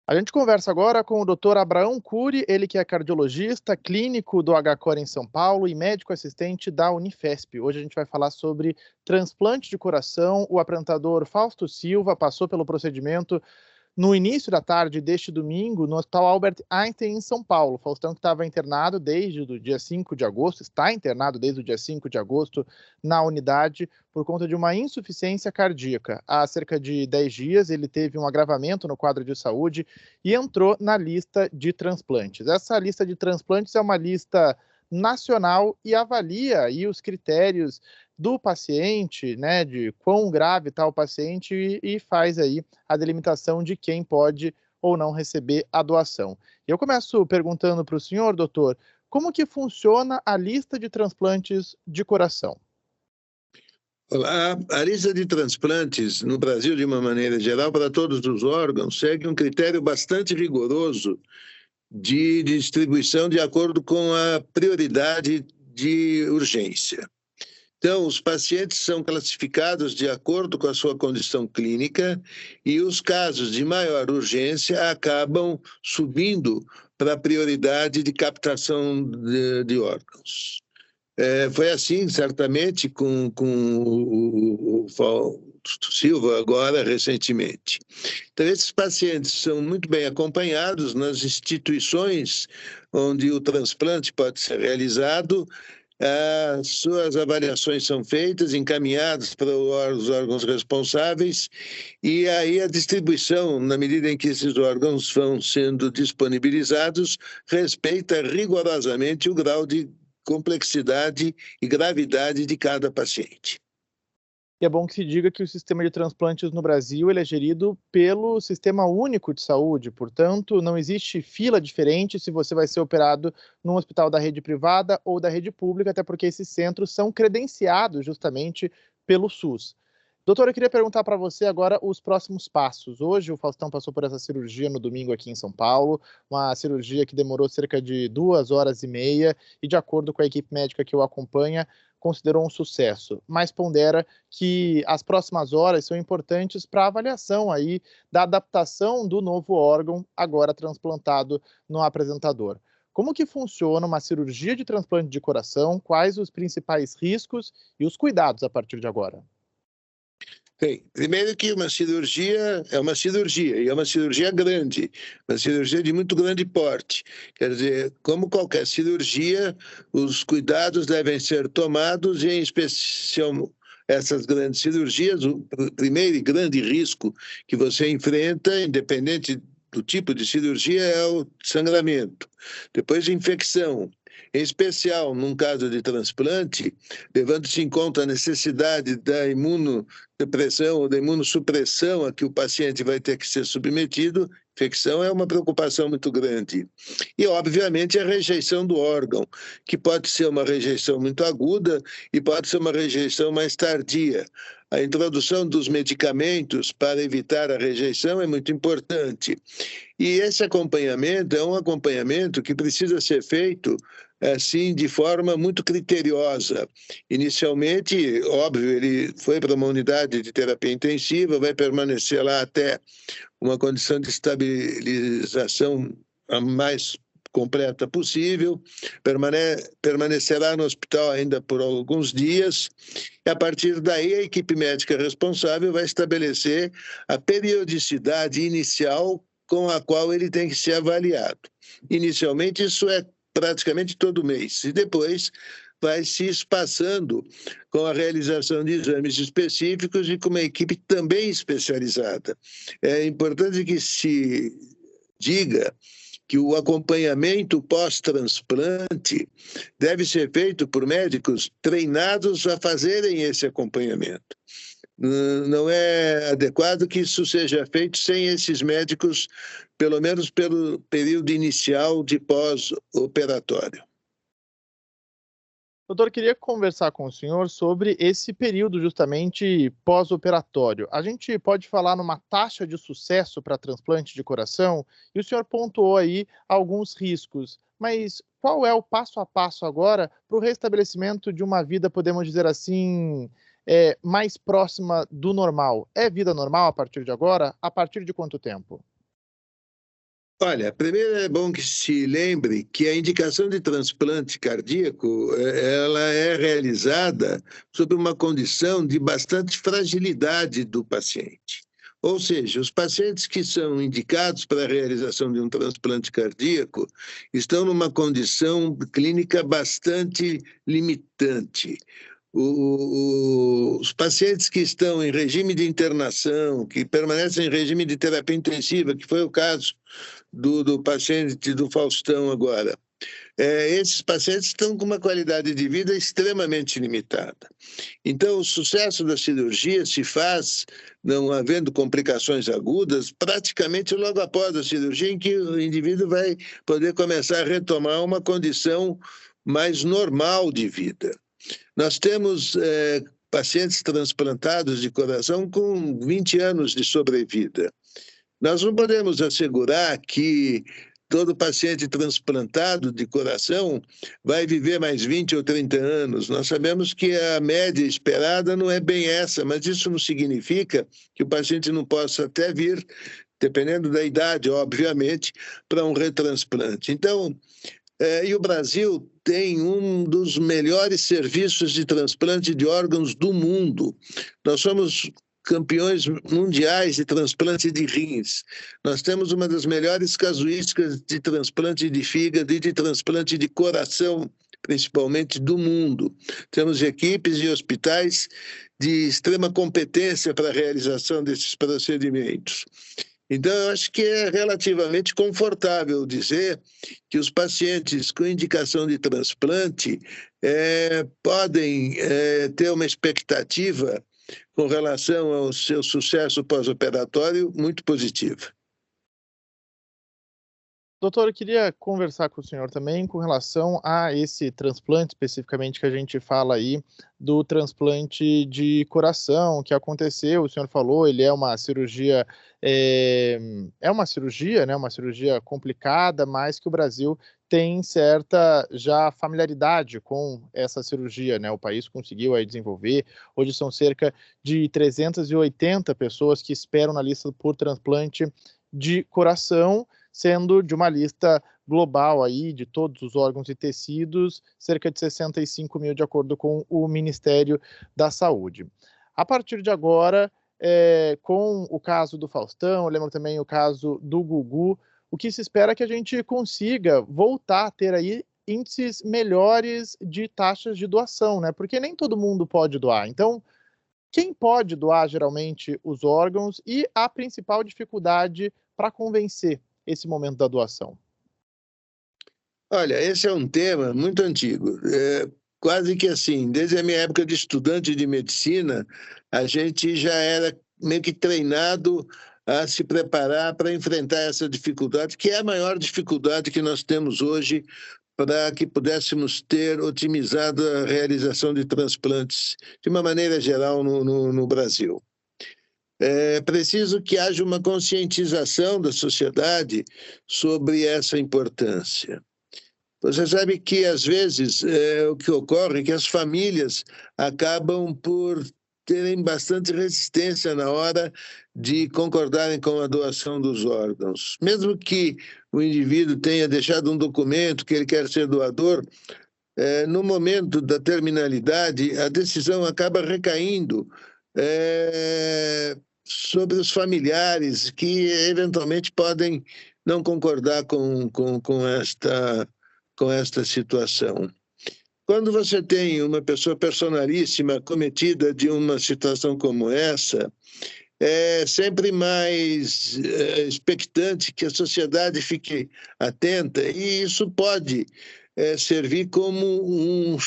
A gente conversa agora com o Dr. Abraão Cury, ele que é cardiologista, clínico do HCOR em São Paulo e médico assistente da Unifesp. Hoje a gente vai falar sobre transplante de coração. O apresentador Fausto Silva passou pelo procedimento no início da tarde deste domingo no Hospital Albert Einstein em São Paulo. Faustão, que estava internado desde o dia 5 de agosto, está internado desde o dia 5 de agosto na unidade por conta de uma insuficiência cardíaca. Há cerca de 10 dias ele teve um agravamento no quadro de saúde e entrou na lista de transplantes. Essa lista de transplantes é uma lista nacional e avalia aí os critérios do paciente, né, de quão grave está o paciente e faz aí a delimitação de quem pode ou não receber a doação. Eu começo perguntando para o senhor, doutor, como que funciona a lista de transplantes de coração? A lista de transplantes no Brasil, de uma maneira geral, para todos os órgãos, segue um critério bastante rigoroso de distribuição de acordo com a prioridade de urgência. Então, os pacientes são classificados de acordo com a sua condição clínica e os casos de maior urgência acabam subindo para a prioridade de captação de órgãos. Foi assim, certamente, com o Fausto Silva, agora, recentemente. Então, esses pacientes são muito bem acompanhados nas instituições onde o transplante pode ser realizado. As suas avaliações são feitas, encaminhadas para os órgãos responsáveis, e aí a distribuição, na medida em que esses órgãos vão sendo disponibilizados, respeita rigorosamente o grau de complexidade e gravidade de cada paciente. E é bom que se diga que o sistema de transplantes no Brasil ele é gerido pelo Sistema Único de Saúde, portanto, não existe fila diferente se você vai ser operado num hospital da rede privada ou da rede pública, até porque esses centros são credenciados justamente pelo SUS. Doutor, eu queria perguntar para você agora os próximos passos. Hoje o Faustão passou por essa cirurgia no domingo aqui em São Paulo, uma cirurgia que demorou cerca de 2 horas e meia e, de acordo com a equipe médica que o acompanha, considerou um sucesso, mas pondera que as próximas horas são importantes para a avaliação aí da adaptação do novo órgão agora transplantado no apresentador. Como que funciona uma cirurgia de transplante de coração? Quais os principais riscos e os cuidados a partir de agora? Bem, primeiro que uma cirurgia é uma cirurgia, e é uma cirurgia grande, uma cirurgia de muito grande porte. Quer dizer, como qualquer cirurgia, os cuidados devem ser tomados, e em especial essas grandes cirurgias, o primeiro e grande risco que você enfrenta, independente do tipo de cirurgia, é o sangramento. Depois, a infecção. Em especial, num caso de transplante, levando-se em conta a necessidade da imunodepressão ou da imunossupressão a que o paciente vai ter que ser submetido, infecção é uma preocupação muito grande. E, obviamente, a rejeição do órgão, que pode ser uma rejeição muito aguda e pode ser uma rejeição mais tardia. A introdução dos medicamentos para evitar a rejeição é muito importante. E esse acompanhamento é um acompanhamento que precisa ser feito assim, de forma muito criteriosa. Inicialmente, óbvio, ele foi para uma unidade de terapia intensiva, vai permanecer lá até uma condição de estabilização a mais completa possível, permanecerá no hospital ainda por alguns dias, e a partir daí a equipe médica responsável vai estabelecer a periodicidade inicial com a qual ele tem que ser avaliado. Inicialmente, isso é praticamente todo mês, e depois vai se espaçando com a realização de exames específicos e com uma equipe também especializada. É importante que se diga que o acompanhamento pós-transplante deve ser feito por médicos treinados a fazerem esse acompanhamento. Não é adequado que isso seja feito sem esses médicos, pelo menos pelo período inicial de pós-operatório. Doutor, queria conversar com o senhor sobre esse período justamente pós-operatório. A gente pode falar numa taxa de sucesso para transplante de coração, e o senhor pontuou aí alguns riscos, mas qual é o passo a passo agora para o restabelecimento de uma vida, podemos dizer assim, mais próxima do normal? É vida normal a partir de agora? A partir de quanto tempo? Olha, primeiro é bom que se lembre que a indicação de transplante cardíaco, ela é realizada sob uma condição de bastante fragilidade do paciente. Ou seja, os pacientes que são indicados para a realização de um transplante cardíaco estão numa condição clínica bastante limitante. Os pacientes que estão em regime de internação, que permanecem em regime de terapia intensiva, que foi o caso do paciente do Faustão agora, esses pacientes estão com uma qualidade de vida extremamente limitada. Então, o sucesso da cirurgia se faz, não havendo complicações agudas, praticamente logo após a cirurgia, em que o indivíduo vai poder começar a retomar uma condição mais normal de vida. Nós temos pacientes transplantados de coração com 20 anos de sobrevida. Nós não podemos assegurar que todo paciente transplantado de coração vai viver mais 20 ou 30 anos. Nós sabemos que a média esperada não é bem essa, mas isso não significa que o paciente não possa até vir, dependendo da idade, obviamente, para um retransplante. Então, e o Brasil tem um dos melhores serviços de transplante de órgãos do mundo. Nós somos campeões mundiais de transplante de rins. Nós temos uma das melhores casuísticas de transplante de fígado e de transplante de coração, principalmente do mundo. Temos equipes e hospitais de extrema competência para a realização desses procedimentos. Então, eu acho que é relativamente confortável dizer que os pacientes com indicação de transplante podem ter uma expectativa com relação ao seu sucesso pós-operatório muito positiva. Doutor, eu queria conversar com o senhor também com relação a esse transplante especificamente que a gente fala aí, do transplante de coração que aconteceu, o senhor falou, ele é uma cirurgia, uma cirurgia, né, uma cirurgia complicada, mas que o Brasil tem certa já familiaridade com essa cirurgia, né, o país conseguiu aí desenvolver, hoje são cerca de 380 pessoas que esperam na lista por transplante de coração, sendo de uma lista global aí de todos os órgãos e tecidos, cerca de 65 mil de acordo com o Ministério da Saúde. A partir de agora, com o caso do Faustão, eu lembro também o caso do Gugu, o que se espera é que a gente consiga voltar a ter aí índices melhores de taxas de doação, né? Porque nem todo mundo pode doar. Então, quem pode doar geralmente os órgãos e a principal dificuldade para convencer esse momento da doação? Olha, esse é um tema muito antigo. Quase que assim, desde a minha época de estudante de medicina, a gente já era meio que treinado a se preparar para enfrentar essa dificuldade, que é a maior dificuldade que nós temos hoje para que pudéssemos ter otimizado a realização de transplantes de uma maneira geral no Brasil. É preciso que haja uma conscientização da sociedade sobre essa importância. Você sabe que, às vezes, o que ocorre é que as famílias acabam por terem bastante resistência na hora de concordarem com a doação dos órgãos. Mesmo que o indivíduo tenha deixado um documento que ele quer ser doador, no momento da terminalidade, a decisão acaba recaindo sobre os familiares que, eventualmente, podem não concordar com esta situação. Quando você tem uma pessoa personalíssima cometida de uma situação como essa, é sempre mais expectante que a sociedade fique atenta, e isso pode servir como um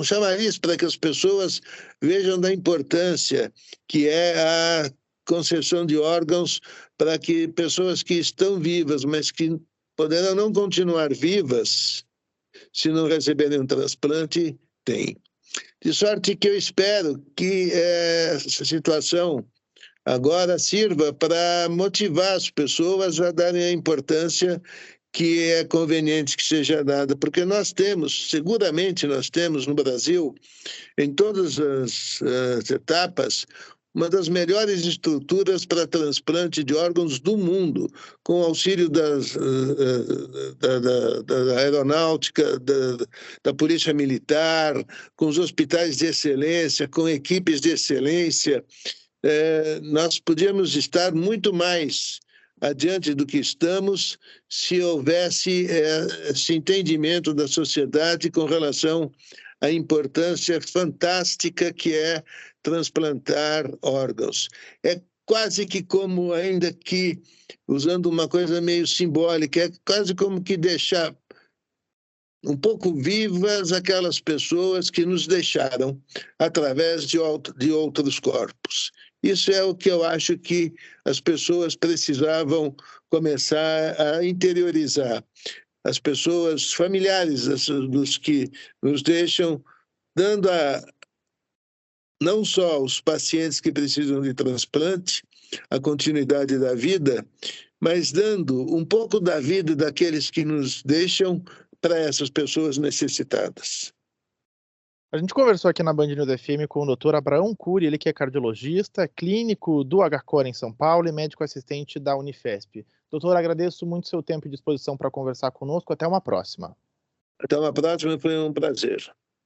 chamariz para que as pessoas vejam da importância que é a concessão de órgãos para que pessoas que estão vivas, mas que poderão não continuar vivas se não receberem um transplante, tenham. De sorte que eu espero que essa situação agora sirva para motivar as pessoas a darem a importância que é conveniente que seja dada, porque seguramente nós temos no Brasil, em todas as etapas, uma das melhores estruturas para transplante de órgãos do mundo, com auxílio da aeronáutica, da polícia militar, com os hospitais de excelência, com equipes de excelência. Nós podíamos estar muito mais adiante do que estamos se houvesse esse entendimento da sociedade com relação à importância fantástica que é transplantar órgãos. É quase que como, ainda que usando uma coisa meio simbólica, é quase como que deixar um pouco vivas aquelas pessoas que nos deixaram através de outros corpos. Isso é o que eu acho que as pessoas precisavam começar a interiorizar. As pessoas familiares dos que nos deixam, dando não só os pacientes que precisam de transplante, a continuidade da vida, mas dando um pouco da vida daqueles que nos deixam para essas pessoas necessitadas. A gente conversou aqui na Band News FM com o Dr. Abraão Curi, ele que é cardiologista, clínico do HCOR em São Paulo e médico assistente da Unifesp. Doutor, agradeço muito seu tempo e disposição para conversar conosco. Até uma próxima. Até uma próxima, foi um prazer.